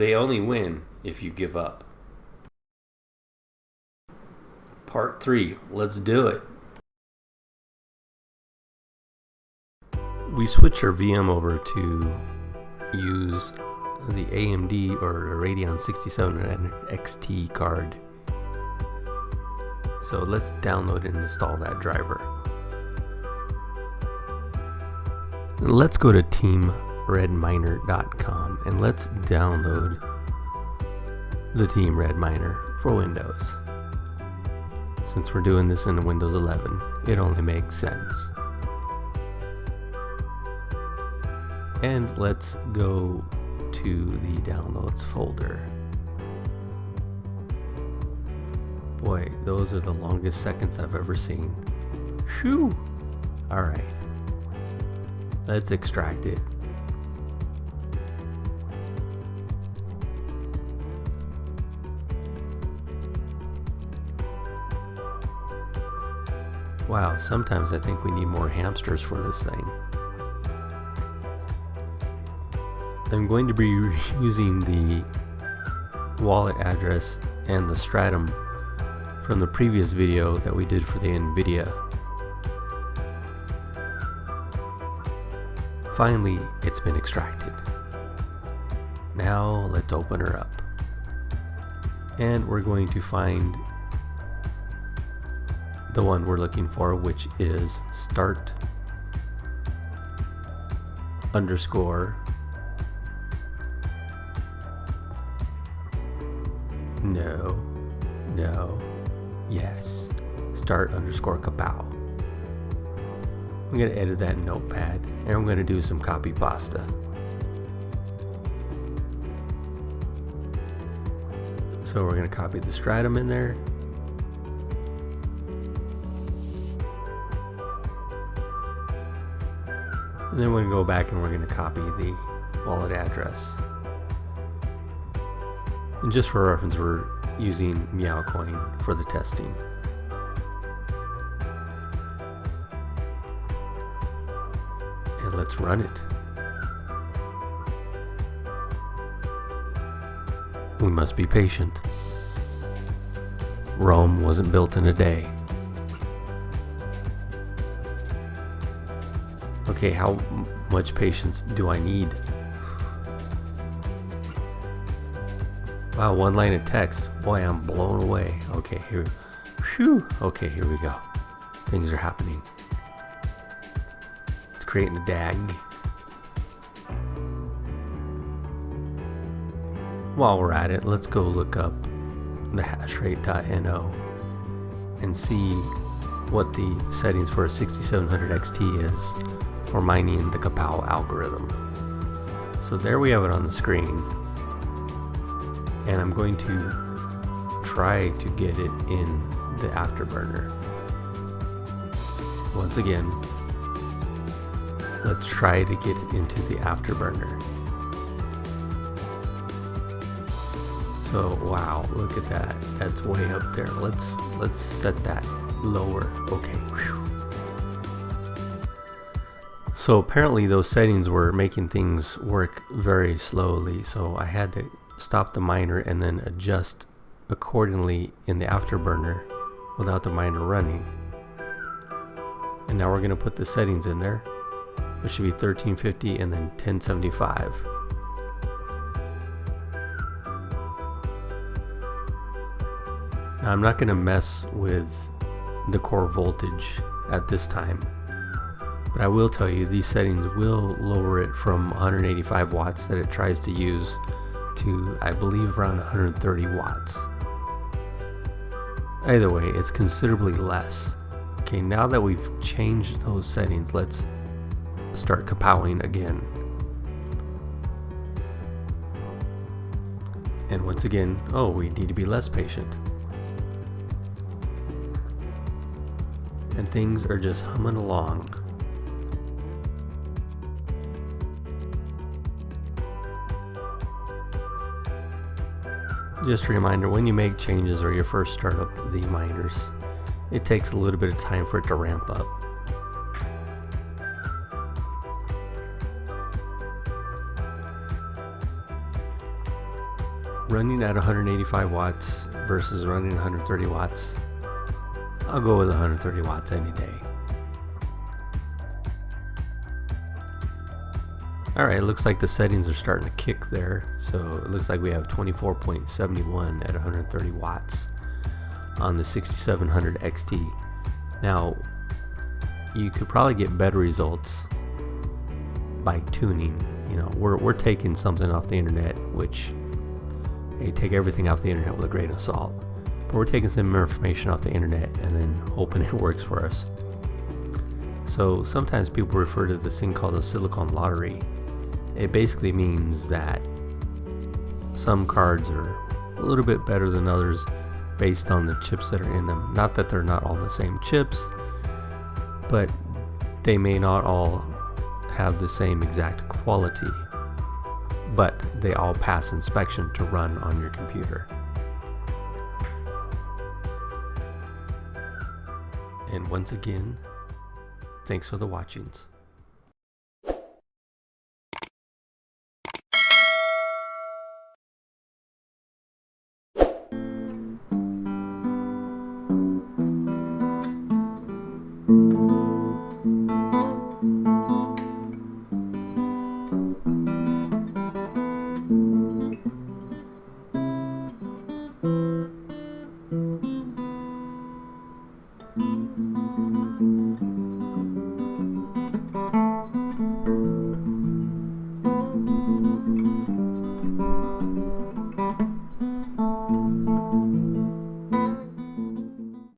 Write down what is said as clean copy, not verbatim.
They only win if you give up. Part 3. Let's do it. We switched our VM over to use the AMD or Radeon 6700 XT card. So let's download and install that driver. Let's go to teamredminer.com and let's download the Team Red Miner for Windows. Since we're doing this in Windows 11, it only makes sense. And let's go to the downloads folder. Boy, those are the longest seconds I've ever seen. Shoo! Alright. Let's extract it. Wow, sometimes I think we need more hamsters for this thing. I'm going to be using the wallet address and the stratum from the previous video that we did for the NVIDIA. Finally, it's been extracted. Now let's open her up. And we're going to find the one we're looking for, which is start underscore yes, start underscore Kawpow. I'm going to edit that in Notepad and I'm going to do some copy pasta. So we're going to copy the stratum in there. And then we're going to go back and we're going to copy the wallet address. And just for reference, we're using MeowCoin for the testing. And let's run it. We must be patient. Rome wasn't built in a day. Okay, how much patience do I need? Wow, one line of text. Boy, I'm blown away. Okay, here we go. Things are happening. It's creating a DAG. While we're at it, let's go look up the Hashrate.No and see what the settings for a 6700 XT is for mining the Kawpow algorithm. So there we have it on the screen. And I'm going to try to get it in the afterburner. Once again, let's try to get it into the afterburner. So wow, look at that. That's way up there. Let's set that lower. Okay. Whew. So apparently those settings were making things work very slowly, so I had to stop the miner and then adjust accordingly in the afterburner without the miner running. And now we're going to put the settings in there. It should be 1350 and then 1075. Now I'm not going to mess with the core voltage at this time, but I will tell you these settings will lower it from 185 watts that it tries to use to, I believe, around 130 watts. Either way, it's considerably less. Okay, now that we've changed those settings, let's start Kawpowing again. And once again, oh, we need to be less patient. And things are just humming along. Just a reminder, when you make changes or you first start up the miners, it takes a little bit of time for it to ramp up. running at 185 watts versus running 130 watts, I'll go with 130 watts any day. Alright, it looks like the settings are starting to kick there. So it looks like we have 24.71 at 130 watts on the 6700 XT. Now, you could probably get better results by tuning. You know, we're taking something off the internet, which they take everything off the internet with a grain of salt. But we're taking some information off the internet and then hoping it works for us. So sometimes people refer to this thing called a silicon lottery. It basically means that some cards are a little bit better than others based on the chips that are in them. Not that they're not all the same chips, but they may not all have the same exact quality, but they all pass inspection to run on your computer. And once again, thanks for the watchings.